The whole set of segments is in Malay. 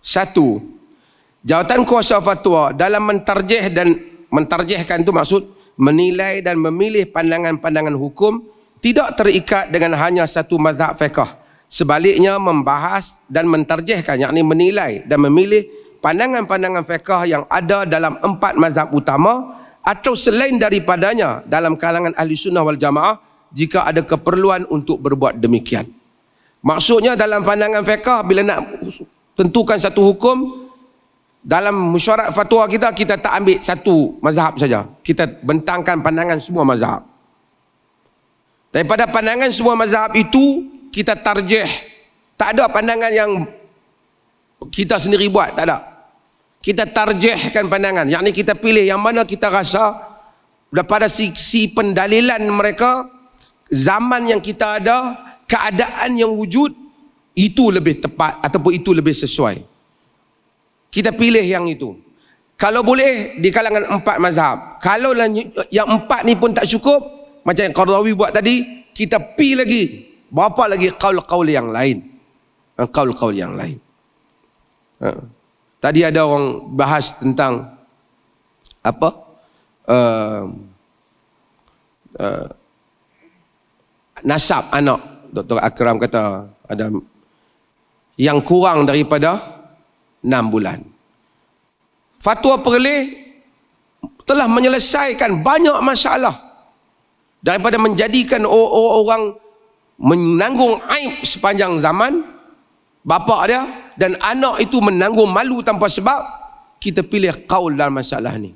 Satu, jawatan kuasa fatwa dalam mentarjih dan mentarjihkan itu maksud menilai dan memilih pandangan-pandangan hukum tidak terikat dengan hanya satu mazhab fiqh. Sebaliknya membahas dan mentarjihkan, yakni menilai dan memilih pandangan-pandangan fiqh yang ada dalam 4 mazhab utama atau selain daripadanya dalam kalangan ahli sunnah wal jamaah jika ada keperluan untuk berbuat demikian. Maksudnya dalam pandangan fiqh bila nak tentukan satu hukum, dalam mesyuarat fatwa kita, kita tak ambil satu mazhab saja. Kita bentangkan pandangan semua mazhab. Daripada pandangan semua mazhab itu, kita tarjih. Tak ada pandangan yang kita sendiri buat, tak ada. Kita tarjihkan pandangan. Yakni kita pilih yang mana kita rasa daripada sisi pendalilan mereka, zaman yang kita ada, keadaan yang wujud, itu lebih tepat ataupun itu lebih sesuai. Kita pilih yang itu. Kalau boleh di kalangan 4 mazhab. Kalau yang 4 ni pun tak cukup, macam yang Qaradawi buat tadi, kita pilih lagi. Berapa lagi qaul-qaul yang lain. Qaul-qaul yang lain. Tadi ada orang bahas tentang apa? Nasab anak. Dr. Akram kata ada yang kurang daripada 6 bulan. Fatwa Perleh telah menyelesaikan banyak masalah daripada menjadikan orang menanggung aib sepanjang zaman bapa dia dan anak itu menanggung malu tanpa sebab. Kita pilih qaul dalam masalah ni.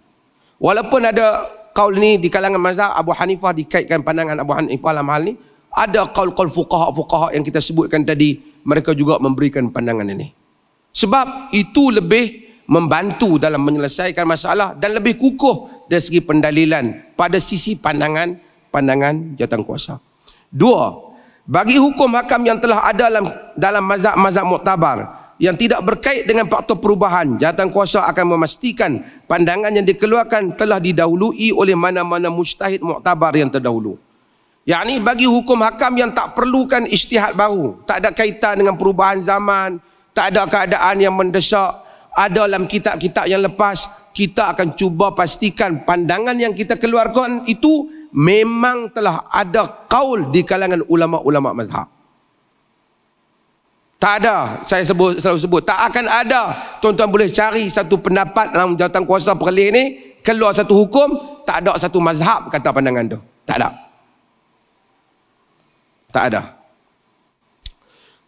Walaupun ada qaul ni di kalangan mazhab Abu Hanifah, dikaitkan pandangan Abu Hanifah dalam hal ni, ada qaul-qaul fuqaha yang kita sebutkan tadi, mereka juga memberikan pandangan ini. Sebab itu lebih membantu dalam menyelesaikan masalah dan lebih kukuh dari segi pendalilan pada sisi pandangan jawatan kuasa. 2, bagi hukum hakam yang telah ada dalam mazhab-mazhab muktabar yang tidak berkait dengan faktor perubahan, jawatan kuasa akan memastikan pandangan yang dikeluarkan telah didahului oleh mana-mana mujtahid muktabar yang terdahulu. Yakni bagi hukum hakam yang tak perlukan ijtihad baru, tak ada kaitan dengan perubahan zaman, tak ada keadaan yang mendesak, ada dalam kitab-kitab yang lepas, kita akan cuba pastikan pandangan yang kita keluarkan itu memang telah ada qaul di kalangan ulama-ulama mazhab. Tak ada, saya selalu sebut, tak akan ada. Tuan-tuan boleh cari satu pendapat dalam jawatan kuasa Perleh ni, keluar satu hukum, tak ada satu mazhab kata pandangan tu. Tak ada. Tak ada.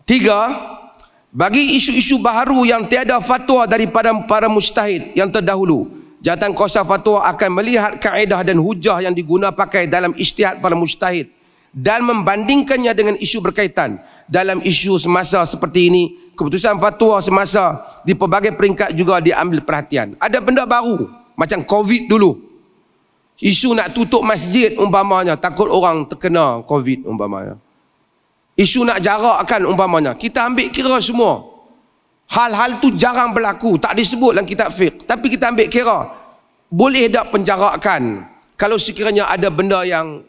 3, bagi isu-isu baharu yang tiada fatwa daripada para mujtahid yang terdahulu, jawatan kuasa fatwa akan melihat kaedah dan hujah yang diguna pakai dalam ijtihad para mujtahid dan membandingkannya dengan isu berkaitan. Dalam isu semasa seperti ini, keputusan fatwa semasa di pelbagai peringkat juga diambil perhatian. Ada benda baru macam COVID dulu, isu nak tutup masjid umpamanya, takut orang terkena COVID umpamanya. Isu nak jarakkan umpamanya, kita ambil kira semua. Hal-hal tu jarang berlaku, tak disebut dalam kitab fiqh, tapi kita ambil kira. Boleh tak penjarakan kalau sekiranya ada benda yang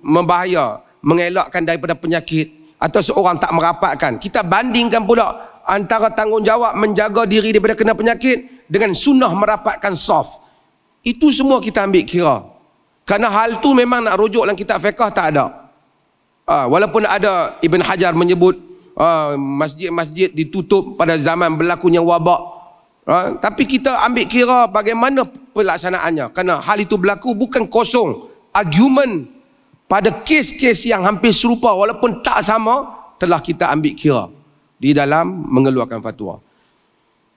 membahaya, mengelakkan daripada penyakit atau seorang tak merapatkan. Kita bandingkan pula antara tanggungjawab menjaga diri daripada kena penyakit dengan sunnah merapatkan saf. Itu semua kita ambil kira. Kerana hal tu memang nak rujuk dalam kitab fiqh tak ada. Walaupun ada Ibn Hajar menyebut masjid-masjid ditutup pada zaman berlakunya wabak, tapi kita ambil kira bagaimana pelaksanaannya. Kerana hal itu berlaku bukan kosong. Argument pada kes-kes yang hampir serupa walaupun tak sama telah kita ambil kira di dalam mengeluarkan fatwa.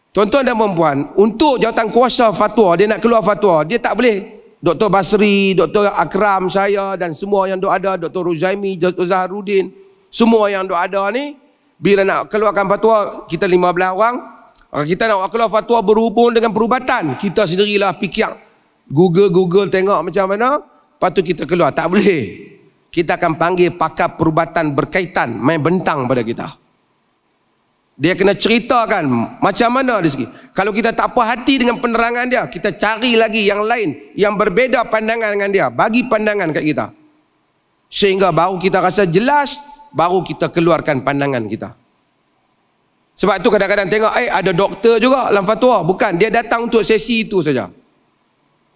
Tuan-tuan dan puan-puan, untuk jawatan kuasa fatwa, dia nak keluar fatwa, dia tak boleh Dr. Basri, Dr. Akram, saya dan semua yang ada, Dr. Ruzaimi, Dr. Zaharuddin, semua yang ada ni, bila nak keluarkan fatwa, kita 15 orang, kita nak keluar fatwa berhubung dengan perubatan, kita sendirilah fikir, Google tengok macam mana, lepas tu kita keluar. Tak boleh. Kita akan panggil pakar perubatan berkaitan, main bentang pada kita. Dia kena ceritakan macam mana dari segi. Kalau kita tak puas hati dengan penerangan dia, kita cari lagi yang lain yang berbeza pandangan dengan dia, bagi pandangan kat kita. Sehingga baru kita rasa jelas, baru kita keluarkan pandangan kita. Sebab tu kadang-kadang tengok ada doktor juga dalam fatwa. Bukan, dia datang untuk sesi itu saja.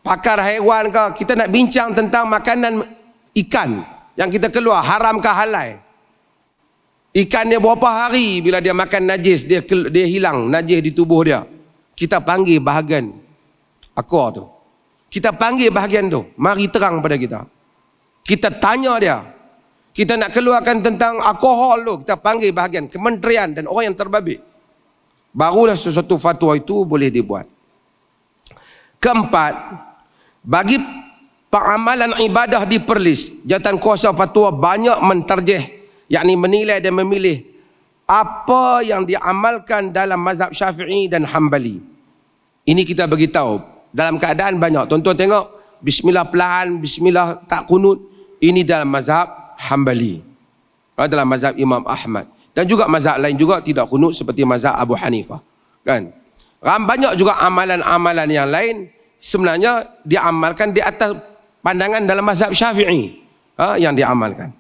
Pakar haiwan ke, kita nak bincang tentang makanan ikan yang kita keluar, haram ke halal. Ikan dia berapa hari bila dia makan najis, dia hilang najis di tubuh dia. Kita panggil bahagian akor tu. Kita panggil bahagian tu, mari terang pada kita. Kita tanya dia. Kita nak keluarkan tentang alkohol tu, kita panggil bahagian kementerian dan orang yang terbabit. Barulah sesuatu fatwa itu boleh dibuat. Keempat, bagi pengamalan ibadah di Perlis, Jawatankuasa Fatwa banyak mentarjih, yakni menilai dan memilih apa yang diamalkan dalam mazhab Syafi'i dan Hambali. Ini kita beritahu dalam keadaan banyak. Tuan-tuan tengok, bismillah perlahan, bismillah tak kunut. Ini dalam mazhab Hambali, dalam mazhab Imam Ahmad, dan juga mazhab lain juga tidak kunut seperti mazhab Abu Hanifah, kan? Banyak juga amalan-amalan yang lain sebenarnya diamalkan di atas pandangan dalam mazhab Syafi'i, yang diamalkan.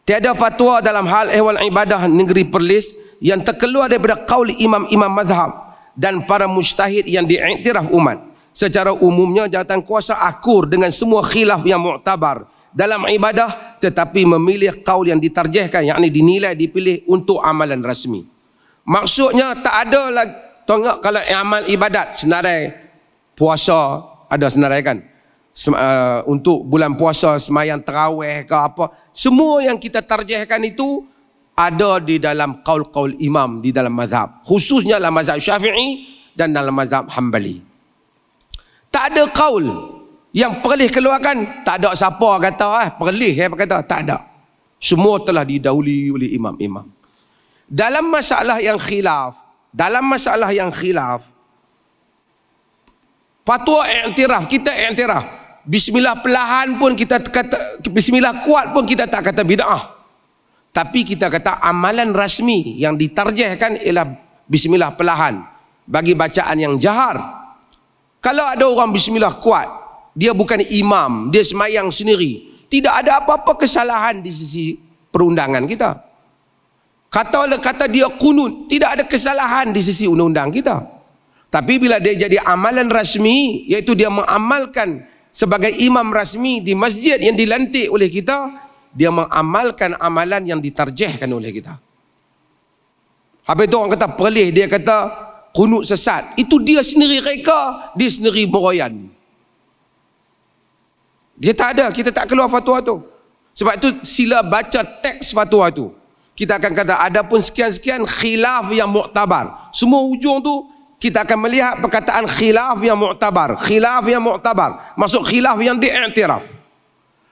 Tiada fatwa dalam hal ehwal ibadah negeri Perlis yang terkeluar daripada qaul imam-imam mazhab dan para mujtahid yang diiktiraf umat. Secara umumnya Jawatankuasa akur dengan semua khilaf yang mu'tabar dalam ibadah, tetapi memilih qaul yang ditarjihkan, yakni dinilai, dipilih untuk amalan rasmi. Maksudnya tak ada lagi, tengok kalau amal ibadat senarai puasa, ada senarai kan, untuk bulan puasa semayang tarawih ke apa, semua yang kita tarjihkan itu ada di dalam qaul-qaul imam di dalam mazhab, khususnya dalam mazhab Syafi'i dan dalam mazhab Hambali. Tak ada qaul yang Perlis keluarkan, tak ada siapa kata Perlis kata, tak ada. Semua telah didahului oleh imam-imam. Dalam masalah yang khilaf, fatwa iktiraf, kita iktiraf. Bismillah perlahan pun kita kata, bismillah kuat pun kita tak kata bid'ah. Tapi kita kata amalan rasmi yang ditarjihkan ialah bismillah perlahan bagi bacaan yang jahar. Kalau ada orang bismillah kuat, dia bukan imam, dia semayang sendiri, tidak ada apa-apa kesalahan di sisi perundangan kita. Kata dia kunut, tidak ada kesalahan di sisi undang-undang kita. Tapi bila dia jadi amalan rasmi, iaitu dia mengamalkan sebagai imam rasmi di masjid yang dilantik oleh kita, dia mengamalkan amalan yang ditarjihkan oleh kita. Habis itu orang kata Perlis, dia kata kunut sesat. Itu dia sendiri reka, dia sendiri meroyan. Dia tak ada, kita tak keluar fatwa tu. Sebab tu sila baca teks fatwa tu. Kita akan kata ada pun sekian-sekian khilaf yang mu'tabar. Semua ujung tu kita akan melihat perkataan khilaf yang mu'tabar. Khilaf yang mu'tabar, maksud khilaf yang diiktiraf.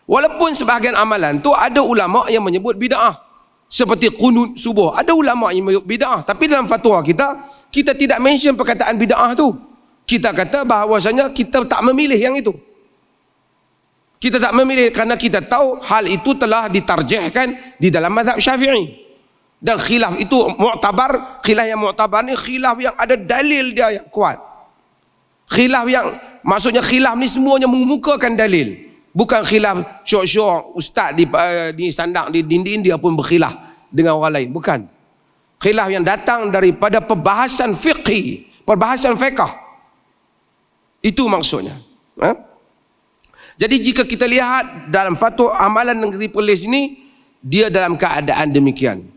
Walaupun sebahagian amalan tu ada ulama yang menyebut bid'ah, seperti qunut subuh, ada ulama yang menyebut bid'ah. Tapi dalam fatwa kita tidak mention perkataan bid'ah tu. Kita kata bahawasanya kita tak memilih yang itu. Kita tak memilih kerana kita tahu hal itu telah ditarjihkan di dalam mazhab Syafi'i. Dan khilaf itu mu'tabar, khilaf yang mu'tabar ni khilaf yang ada dalil dia yang kuat. Khilaf yang, maksudnya khilaf ni semuanya mengemukakan dalil. Bukan khilaf syok-syok ustaz di sandang di dinding dia pun berkhilaf dengan orang lain. Bukan. Khilaf yang datang daripada perbahasan fiqhi, perbahasan fiqh. Itu maksudnya. Jadi jika kita lihat dalam fatwa amalan negeri Perlis ini, dia dalam keadaan demikian.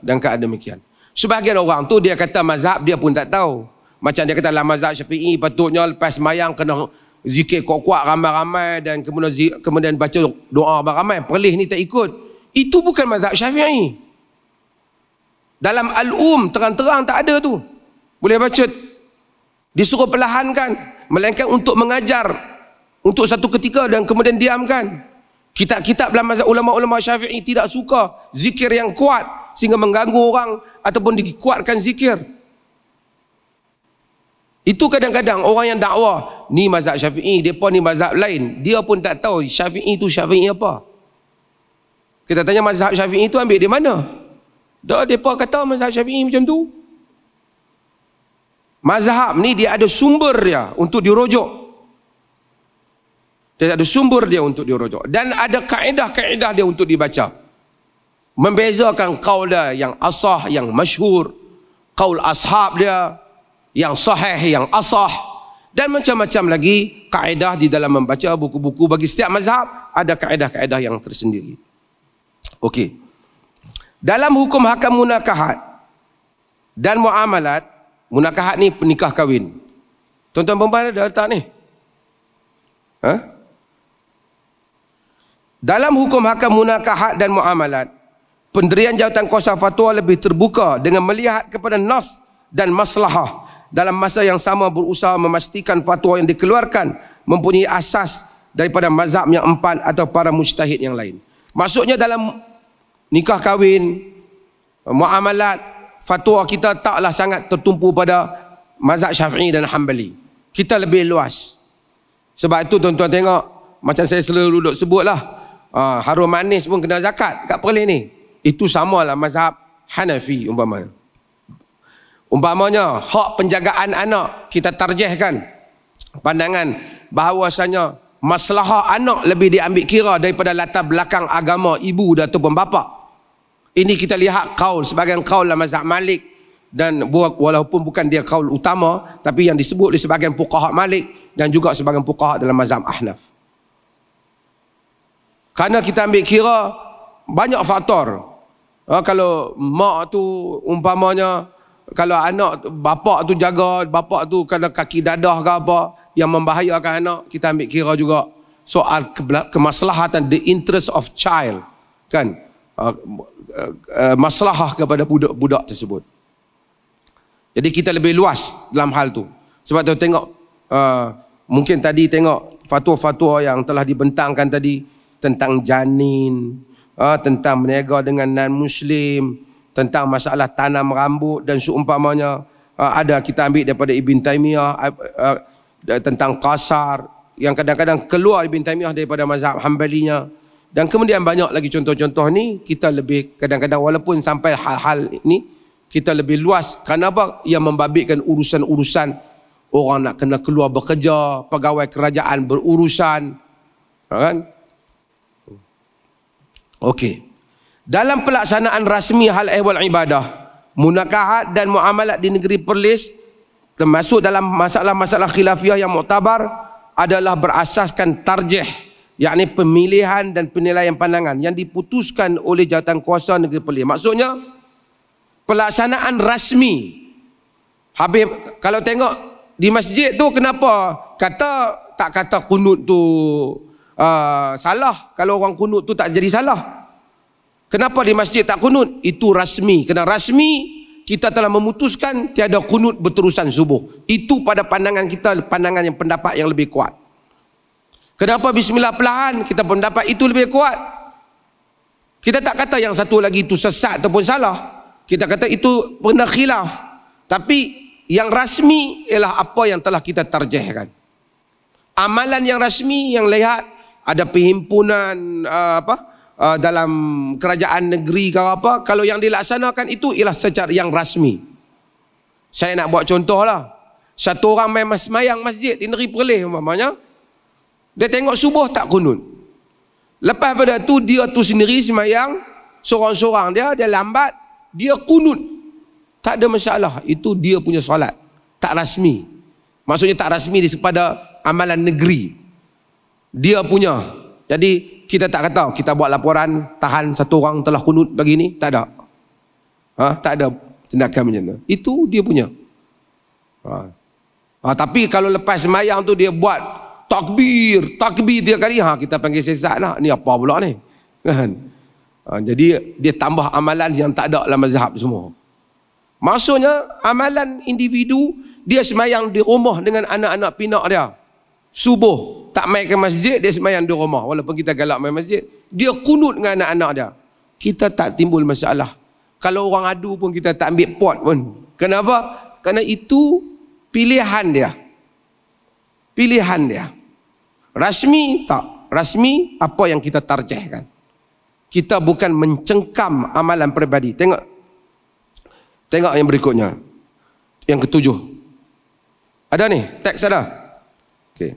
Dalam keadaan demikian. Sebahagian orang tu dia kata mazhab dia pun tak tahu. Macam dia kata dalam mazhab Syafi'i patutnya lepas semayang kena zikir kuat-kuat ramai-ramai dan kemudian baca doa ramai. Perlis ni tak ikut. Itu bukan mazhab Syafi'i. Dalam terang-terang tak ada tu. Boleh baca. Disuruh perlahankan, melainkan untuk mengajar untuk satu ketika dan kemudian diamkan. Kitab-kitab dalam mazhab ulama-ulama Syafi'i tidak suka zikir yang kuat sehingga mengganggu orang ataupun dikuatkan zikir. Itu kadang-kadang orang yang dakwah ni mazhab Syafi'i, depa ni mazhab lain, dia pun tak tahu Syafi'i itu Syafi'i apa. Kita tanya mazhab Syafi'i itu ambil di mana? Dah depa kata mazhab Syafi'i macam tu. Mazhab ni dia ada sumber dia untuk dirujuk. Dia ada sumber dia untuk dirujuk. Dan ada kaedah-kaedah dia untuk dibaca. Membezakan qaul dia yang asah, yang masyhur. qaul ashab dia, yang sahih, yang asah, dan macam-macam lagi kaedah di dalam membaca buku-buku. Bagi setiap mazhab ada kaedah-kaedah yang tersendiri. Okey. Dalam hukum hakam munakahat dan muamalat, munakahat ni penikah kahwin. Tuan-tuan perempuan ada letak ni? Dalam hukum hakam munakahat dan muamalat, pendirian jawatan kuasa fatwa lebih terbuka dengan melihat kepada nas dan maslahah. Dalam masa yang sama berusaha memastikan fatwa yang dikeluarkan mempunyai asas daripada mazhab yang empat atau para mujtahid yang lain. Maksudnya dalam nikah kahwin, muamalat, fatwa kita taklah sangat tertumpu pada mazhab Syafi'i dan Hanbali. Kita lebih luas. Sebab itu tuan-tuan tengok, macam saya selalu duduk sebutlah, harum manis pun kena zakat kat Perlis ni. Itu samalah mazhab Hanafi umpamanya. Umpamanya hak penjagaan anak, kita tarjihkan pandangan bahawasanya maslahah anak lebih diambil kira daripada latar belakang agama ibu ataupun bapa. Ini kita lihat kaul, sebahagian kaul dalam mazhab Malik, dan walaupun bukan dia kaul utama, tapi yang disebut di sebahagian fuqaha Malik dan juga sebahagian fuqaha dalam mazhab Ahnaf. Kerana kita ambil kira banyak faktor. Kalau mak tu umpamanya, kalau anak bapa tu jaga, bapa tu kalau kaki dadah ke apa yang membahayakan anak, kita ambil kira juga soal kemaslahatan, the interest of child, kan, maslahah kepada budak-budak tersebut. Jadi kita lebih luas dalam hal tu. Sebab tu tengok, mungkin tadi tengok fatwa-fatwa yang telah dibentangkan tadi tentang janin, tentang berniaga dengan non-Muslim, tentang masalah tanam rambut dan seumpamanya. Ada kita ambil daripada Ibn Taymiyah tentang qasar, yang kadang-kadang keluar Ibn Taymiyah daripada mazhab Hanbalinya. Dan kemudian banyak lagi contoh-contoh ni. Kita lebih kadang-kadang, walaupun sampai hal-hal ini, kita lebih luas. Kerana apa? Yang membabitkan urusan-urusan orang nak kena keluar bekerja, pegawai kerajaan berurusan, kan? Okey. Dalam pelaksanaan rasmi hal ehwal ibadah, munakahat dan muamalat di negeri Perlis, termasuk dalam masalah-masalah khilafiyah yang muktabar, adalah berasaskan tarjih, yakni pemilihan dan penilaian pandangan yang diputuskan oleh jawatan kuasa negeri Perlis. Maksudnya pelaksanaan rasmi. Habis kalau tengok di masjid tu, kenapa tak kata kunut tu salah? Kalau orang kunut tu tak jadi salah. Kenapa di masjid tak kunut? Itu rasmi. Kerana rasmi kita telah memutuskan tiada kunut berterusan subuh. Itu pada pandangan kita, pandangan yang pendapat yang lebih kuat. Kenapa bismillah perlahan? Kita pendapat itu lebih kuat. Kita tak kata yang satu lagi itu sesat ataupun salah. Kita kata itu pernah khilaf. Tapi yang rasmi ialah apa yang telah kita tarjihkan. Amalan yang rasmi yang lihat ada perhimpunan dalam kerajaan negeri ke apa, kalau yang dilaksanakan itu ialah secara yang rasmi. Saya nak buat contoh lah. Satu orang main semayang masjid di negeri Perlis umpamanya, dia tengok subuh tak kunut. Lepas pada tu dia tu sendiri semayang sorang-sorang, dia lambat, dia kunut, tak ada masalah. Itu dia punya solat, tak rasmi. Maksudnya tak rasmi pada amalan negeri dia punya. Jadi kita tak kata kita buat laporan tahan satu orang telah kunut pagi ni, tak ada. Tak ada tindakan macam tu. Itu dia punya. Tapi kalau lepas semayang tu dia buat takbir 3 kali, kita panggil sesat lah. Ni apa pula ni? Kan? Jadi dia tambah amalan yang tak ada dalam mazhab semua. Maksudnya amalan individu, dia semayang di rumah dengan anak-anak pinak dia. Subuh tak main ke masjid, dia semayang di rumah. Walaupun kita galak main masjid, dia kunut dengan anak-anak dia. Kita tak timbul masalah. Kalau orang adu pun kita tak ambil pot pun. Kenapa? Kerana itu pilihan dia. Pilihan dia. Rasmi tak. Rasmi apa yang kita tarjihkan. Kita bukan mencengkam amalan peribadi. Tengok yang berikutnya. Yang ketujuh. Ada ni? Teks ada? Okay.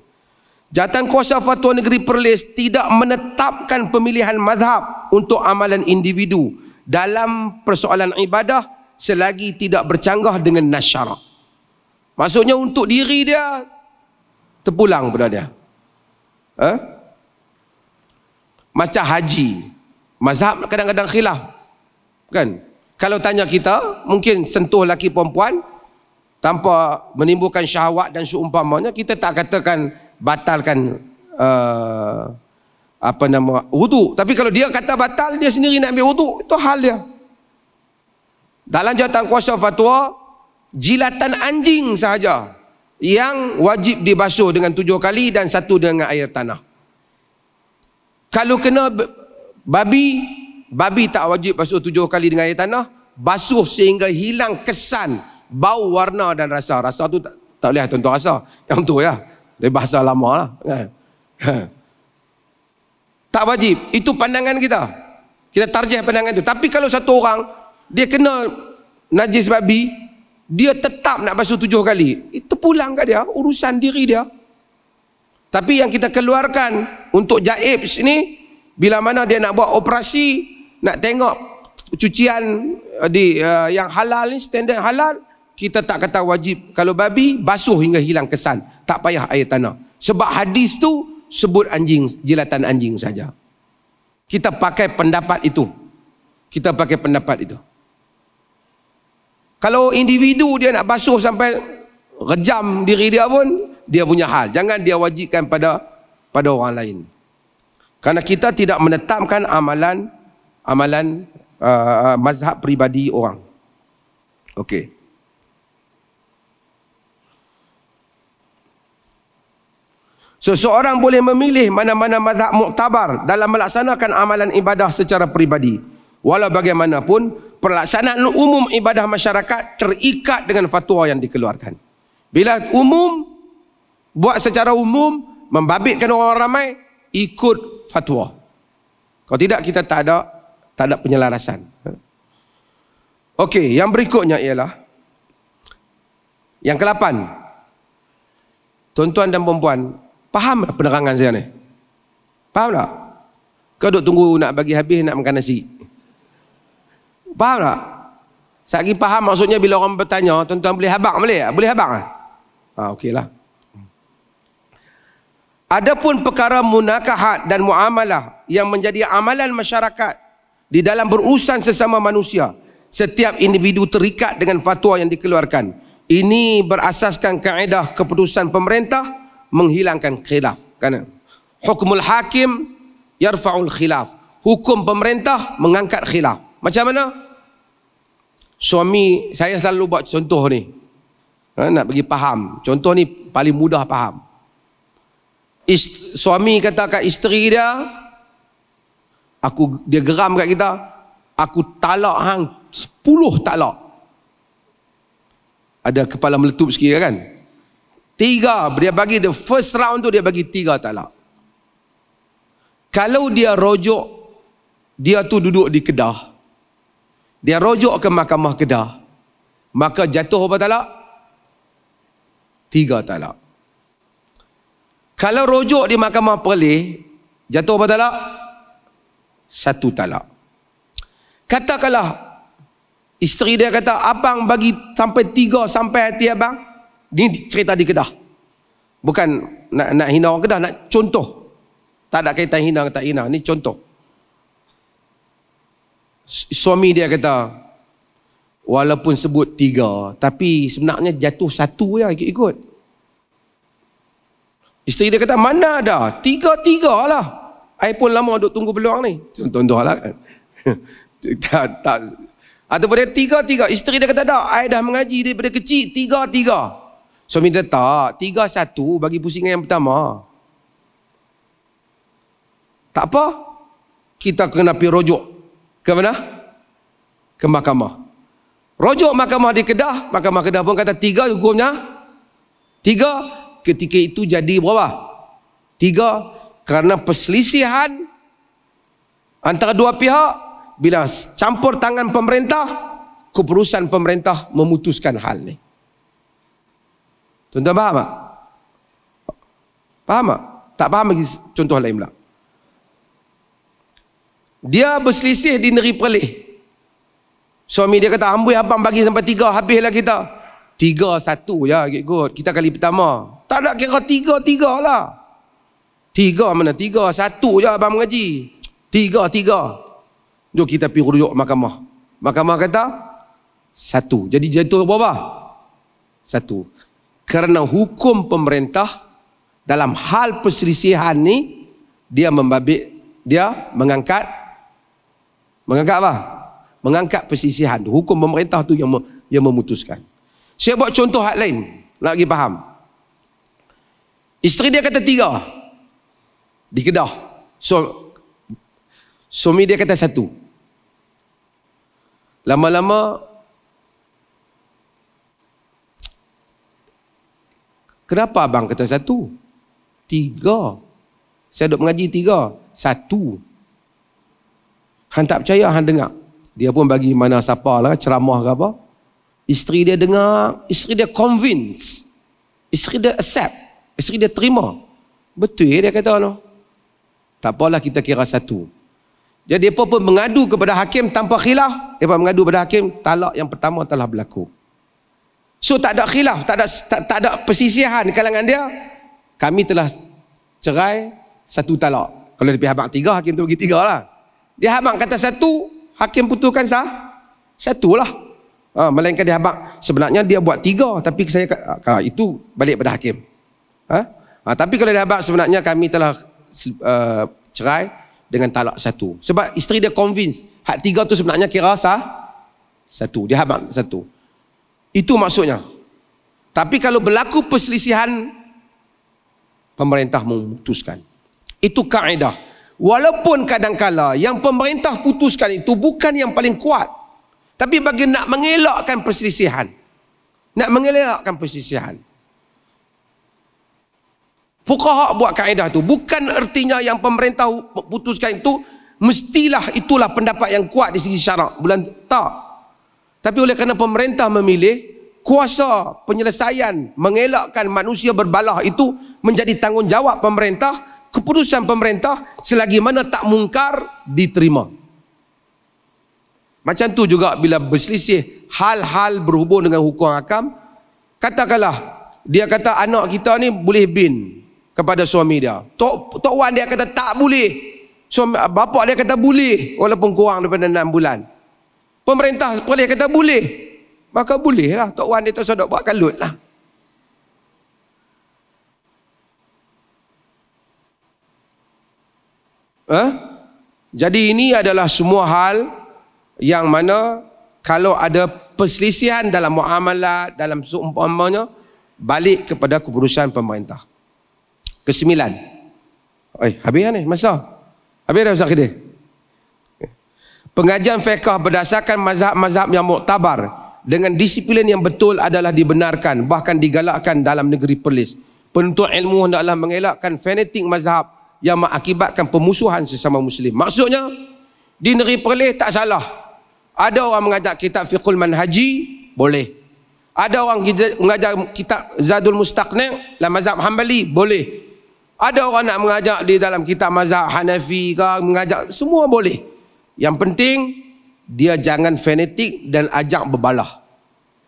Jawatan kuasa fatwa negeri Perlis tidak menetapkan pemilihan mazhab untuk amalan individu dalam persoalan ibadah selagi tidak bercanggah dengan nas syarak. Maksudnya untuk diri dia terpulang pada dia. Macam haji, mazhab kadang-kadang khilaf kan. Kalau tanya kita, mungkin sentuh laki perempuan tanpa menimbulkan syahwat dan seumpamanya, kita tak katakan batalkan wudu. Tapi kalau dia kata batal, dia sendiri nak ambil wudu, itu hal dia. Dalam jawatan kuasa fatwa, jilatan anjing sahaja yang wajib dibasuh dengan 7 kali dan 1 dengan air tanah. Kalau kena babi tak wajib basuh 7 kali dengan air tanah, basuh sehingga hilang kesan, bau, warna dan rasa. Rasa tu tak boleh tuan-tuan rasa. Yang tu ya, dari bahasa lama lah. Tak wajib. Itu pandangan kita. Kita tarjih pandangan itu. Tapi kalau satu orang, dia kena najis babi, dia tetap nak basuh 7 kali, itu pulang kat dia, urusan diri dia. Tapi yang kita keluarkan untuk jaib sini, bila mana dia nak buat operasi, nak tengok cucian yang halal ni, standard halal, kita tak kata wajib. Kalau babi, basuh hingga hilang kesan, tak payah air tanah. Sebab hadis tu sebut anjing, jilatan anjing saja. Kita pakai pendapat itu. Kita pakai pendapat itu. Kalau individu dia nak basuh sampai rejam diri dia pun, dia punya hal. Jangan dia wajibkan pada orang lain. Karena kita tidak menetapkan amalan mazhab peribadi orang. Okey. Seseorang boleh memilih mana-mana mazhab muktabar dalam melaksanakan amalan ibadah secara peribadi. Walau bagaimanapun, pelaksanaan umum ibadah masyarakat terikat dengan fatwa yang dikeluarkan. Bila umum, buat secara umum, membabitkan orang ramai, ikut fatwa. Kalau tidak, kita tak ada penyelarasan. Okey, yang berikutnya ialah yang ke-8. Tuan-tuan dan perempuan, faham tak penerangan saya ni? Faham tak? Kau duk tunggu nak bagi habis nak makan nasi? Faham tak? Sagi faham maksudnya bila orang bertanya, tuan-tuan boleh habaq boleh tak? Boleh habaq tak? Okeylah. Adapun perkara munakahat dan muamalah yang menjadi amalan masyarakat di dalam berurusan sesama manusia, setiap individu terikat dengan fatwa yang dikeluarkan. Ini berasaskan kaedah keputusan pemerintah menghilangkan khilaf. Kan? Hukmul hakim yarfa'ul khilaf. Hukum pemerintah mengangkat khilaf. Macam mana? Suami, saya selalu buat contoh ni. Nak bagi faham. Contoh ni paling mudah faham. Suami kata kat isteri dia, dia geram kat kita, aku talak hang 10 talak. Ada kepala meletup sikit kan? 3, dia bagi the first round tu, dia bagi 3 talak. Kalau dia rojok, dia tu duduk di Kedah, dia rojok ke mahkamah Kedah, maka jatuh berapa talak? 3 talak. Kalau rojok di mahkamah Perlis, jatuh berapa talak? 1 talak. Katakanlah isteri dia kata, abang bagi sampai 3 sampai hati abang. Ini cerita di Kedah. Bukan nak hina orang Kedah, nak contoh. Tak ada kaitan hina tak hina, ni contoh. Suami dia kata, walaupun sebut 3, tapi sebenarnya jatuh 1 ya ikut-ikut. Isteri dia kata, mana ada? 3 lah. I pun lama duk tunggu peluang ni. Contoh lah kan. tak. Ataupun dia 3. Isteri dia kata, tak, I dah mengaji daripada kecil, 3. Suami dia tak, 3-1 bagi pusingan yang pertama. Tak apa. Kita kena pergi rojok. Ke mana? Ke mahkamah. Rojok mahkamah di Kedah. Mahkamah Kedah pun kata 3 hukumnya. 3. Ketika itu jadi berapa? 3. Kerana perselisihan antara dua pihak, bila campur tangan pemerintah, keputusan pemerintah memutuskan hal ni. Tuan-tuan faham tak? Faham tak? Tak faham lagi contoh lain pula. Dia berselisih di negeri Perlis. Suami dia kata, amboi abang bagi sampai 3, habislah kita. 3-1 je ikut. Kita kali pertama. Tak nak kira 3-3 lah. 3 mana? 3-1 je abang mengaji. 3-3. Jom kita pergi rujuk mahkamah. Mahkamah kata 1. Jadi jatuh berapa? 1. Kerana hukum pemerintah dalam hal perselisihan ni, dia mengangkat apa? Mengangkat perselisihan. Hukum pemerintah tu yang memutuskan. Saya buat contoh hal lain, nak bagi faham. Isteri dia kata 3 di Kedah. Suami dia kata 1. Lama-lama, kenapa abang kata 1? 3. Saya duduk mengaji 3. 1. Han tak percaya, han dengar. Dia pun bagi mana siapa lah, ceramah ke apa. Isteri dia dengar, isteri dia convince. Isteri dia accept. Isteri dia terima. Betul dia kata no. Tak apalah kita kira 1. Jadi dia pun mengadu kepada hakim tanpa khilaf. Dia pun mengadu kepada hakim, talak yang pertama telah berlaku. So tak ada khilaf, tak ada persisihan di kalangan dia. Kami telah cerai 1 talak. Kalau di pihak abang 3, hakim tu bagi 3 lah. Dia abang kata 1, hakim putuskan 1 lah. Melainkan dia abang sebenarnya dia buat 3, tapi saya itu balik pada hakim. Tapi kalau dia abang sebenarnya kami telah cerai dengan talak 1. Sebab isteri dia convince hak 3 tu sebenarnya kira 1. Dia abang 1. Itu maksudnya. Tapi kalau berlaku perselisihan, pemerintah memutuskan. Itu kaedah. Walaupun kadang-kala yang pemerintah putuskan itu bukan yang paling kuat. Tapi bagi nak mengelakkan perselisihan. Nak mengelakkan perselisihan. Fuqaha buat kaedah tu. Bukan artinya yang pemerintah putuskan itu, mestilah itulah pendapat yang kuat di segi syarak. Tak. Tapi oleh kerana pemerintah memilih, kuasa penyelesaian mengelakkan manusia berbalah itu menjadi tanggungjawab pemerintah. Keputusan pemerintah selagi mana tak mungkar diterima. Macam tu juga bila berselisih hal-hal berhubung dengan hukum hakam. Katakanlah dia kata anak kita ni boleh bin kepada suami dia. Tok Wan dia kata tak boleh. Bapa dia kata boleh walaupun kurang daripada 6 bulan. Pemerintah boleh kata boleh. Maka bolehlah Tok Wan dia tu sedok buat kalut lah. Jadi ini adalah semua hal yang mana kalau ada perselisihan dalam muamalat, dalam seumpamanya, balik kepada keputusan pemerintah. Kesembilan. Habis ni masa? Habis dah Ustaz Khidir? Pengajian fiqh berdasarkan mazhab-mazhab yang muktabar dengan disiplin yang betul adalah dibenarkan, bahkan digalakkan dalam negeri Perlis. Penuntut ilmu hendaklah mengelakkan fanatik mazhab yang mengakibatkan pemusuhan sesama Muslim. Maksudnya, di negeri Perlis tak salah. Ada orang mengajar kitab Fiqhul Manhaji, boleh. Ada orang mengajar kitab Zadul Mustaqni' dalam mazhab Hanbali, boleh. Ada orang nak mengajar di dalam kitab mazhab Hanafi ke, mengajar, semua boleh. Yang penting, dia jangan fanatik dan ajak berbalah.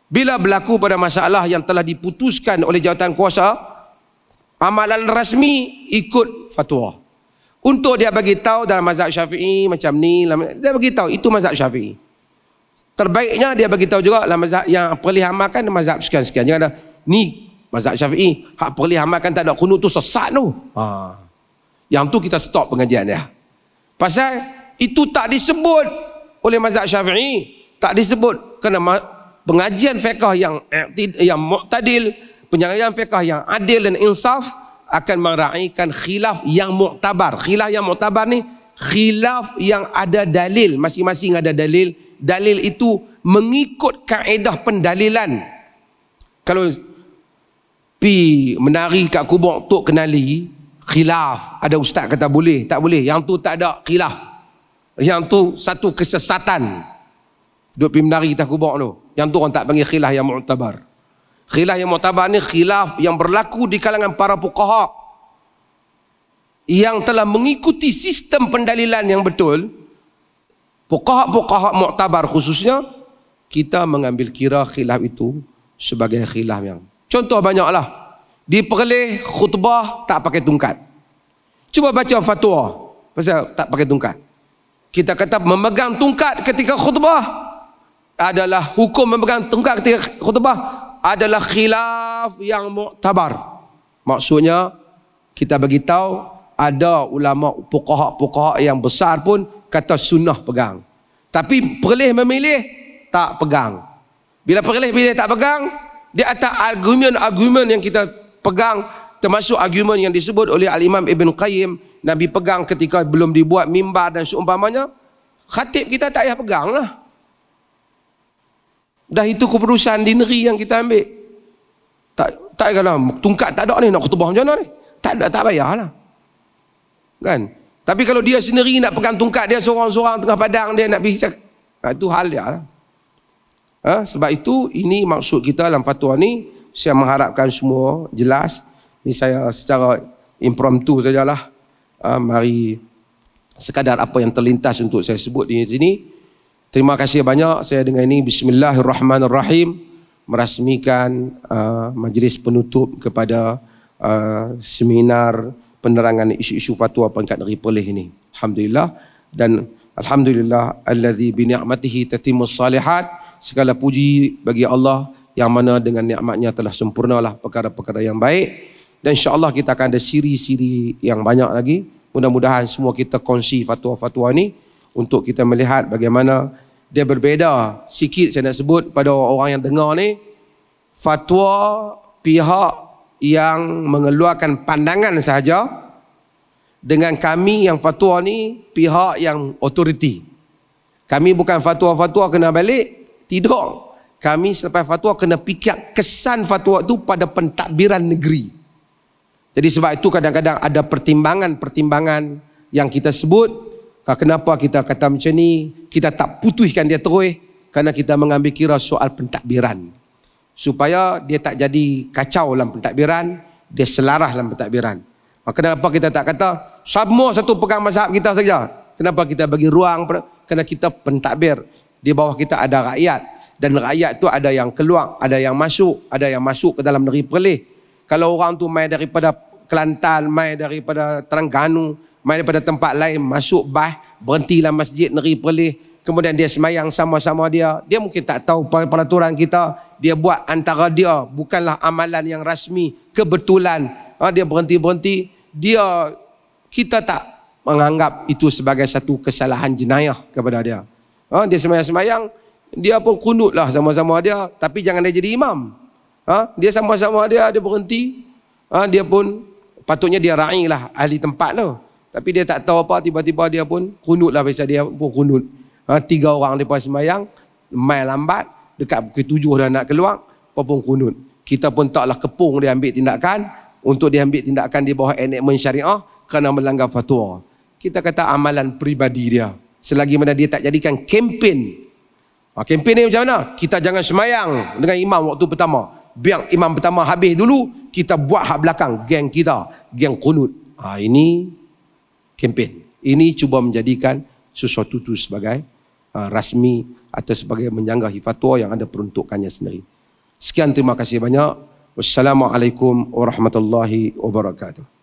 Bila berlaku pada masalah yang telah diputuskan oleh jawatan kuasa, amalan rasmi ikut fatwa. Untuk dia bagi tahu dalam mazhab Syafi'i macam ni, dia bagi tahu itu mazhab Syafi'i. Terbaiknya dia bagi tahu juga dalam mazhab yang perlu amalkan mazhab sekian-sekian. Jangan ada ni mazhab Syafi'i, hak perlu amalkan tak ada kunut tu sesat tu. Yang tu kita stop pengajian dia. Pasal itu tak disebut oleh mazhab Syafi'i, tak disebut kerana pengajian fiqh yang mu'tadil, penyampaian fiqh yang adil dan insaf akan meraihkan khilaf yang muktabar. Khilaf yang muktabar ni khilaf yang ada dalil, masing-masing ada dalil. Dalil itu mengikut kaedah pendalilan. Kalau pi menari kat kubur tok kenali, khilaf. Ada ustaz kata boleh, tak boleh. Yang tu tak ada khilaf. Yang tu satu kesesatan. Duk pi menari kat kubur tu. Yang tu orang tak panggil khilaf yang muktabar. Khilaf yang muktabar ni khilaf yang berlaku di kalangan para fuqaha yang telah mengikuti sistem pendalilan yang betul. Fuqaha muktabar khususnya kita mengambil kira khilaf itu sebagai khilaf yang contoh banyaklah. Di Perlis khutbah tak pakai tungkat. Cuba baca fatwa pasal tak pakai tungkat. Kita kata memegang tungkat ketika khutbah adalah hukum memegang tungkat ketika khutbah adalah khilaf yang muktabar. Maksudnya kita bagi tahu ada ulama fuqaha yang besar pun kata sunnah pegang. Tapi Perlis memilih tak pegang. Bila Perlis pilih tak pegang, dia atas argumen yang kita pegang, termasuk argumen yang disebut oleh Al-Imam Ibn Qayyim, Nabi pegang ketika belum dibuat mimbar dan seumpamanya, khatib kita tak payah pegang lah. Dah itu keputusan di negeri yang kita ambil. Tak kena tungkat tak ada ni, nak khutbah macam mana ni? Tak payah lah. Kan? Tapi kalau dia sendiri nak pegang tungkat, dia seorang-seorang tengah padang, dia nak pergi, itu hal dia lah. Sebab itu, ini maksud kita dalam fatwa ni. Saya mengharapkan semua jelas. Ini saya secara impromptu sajalah. Mari sekadar apa yang terlintas untuk saya sebut di sini. Terima kasih banyak. Saya dengan ini Bismillahirrahmanirrahim merasmikan majlis penutup kepada seminar penerangan isu-isu fatwa peringkat negeri Perlis ini. Alhamdulillah. Dan alhamdulillah allazi bi ni'matihi tatimmus salihat. Segala puji bagi Allah yang mana dengan nikmatnya telah sempurnalah perkara-perkara yang baik. Dan insya-Allah kita akan ada siri-siri yang banyak lagi. Mudah-mudahan semua kita kongsi fatwa-fatwa ni untuk kita melihat bagaimana dia berbeza. Sikit saya nak sebut pada orang yang dengar ni, fatwa pihak yang mengeluarkan pandangan sahaja dengan kami yang fatwa ni pihak yang otoriti. Kami bukan fatwa-fatwa kena balik, tidak. Kami selepas fatwa kena fikir kesan fatwa itu pada pentadbiran negeri. Jadi sebab itu kadang-kadang ada pertimbangan-pertimbangan yang kita sebut. Kenapa kita kata macam ni? Kita tak putuskan dia terus kerana kita mengambil kira soal pentadbiran. Supaya dia tak jadi kacau dalam pentadbiran, dia selaras dalam pentadbiran. Kenapa kita tak kata semua satu pegang mazhab kita saja? Kenapa kita bagi ruang? Kerana kita pentadbir. Di bawah kita ada rakyat. Dan rakyat tu ada yang keluar, ada yang masuk ke dalam negeri Perlis. Kalau orang tu mai daripada Kelantan, mai daripada Terengganu, mai daripada tempat lain, masuk bah, berhenti dalam masjid negeri Perlis, kemudian dia semayang sama-sama dia mungkin tak tahu peraturan kita, dia buat antara dia, bukanlah amalan yang rasmi, kebetulan, dia berhenti-berhenti, kita tak menganggap itu sebagai satu kesalahan jenayah kepada dia. Dia semayang-semayang, dia pun kunut lah sama-sama dia, tapi jangan dia jadi imam. Dia sama-sama dia berhenti, dia pun patutnya dia ra'i lah ahli tempat tu, tapi dia tak tahu apa, tiba-tiba dia pun kunut lah, biasa dia pun kunut. 3 orang lepas semayang, mai lambat, dekat pukul 7 dah nak keluar, apa pun kunut. Kita pun taklah kepung dia ambil tindakan, untuk dia ambil tindakan di bawah enakmen syariah kerana melanggar fatwa. Kita kata amalan peribadi dia, selagi mana dia tak jadikan kempen. Kempen ni macam mana? Kita jangan semayang dengan imam waktu pertama. Biar imam pertama habis dulu, kita buat hak belakang, geng kita, geng kunut. Ini kempen. Ini cuba menjadikan sesuatu itu sebagai rasmi atau sebagai menjanggahi fatwa yang ada peruntukannya sendiri. Sekian, terima kasih banyak. Wassalamualaikum warahmatullahi wabarakatuh.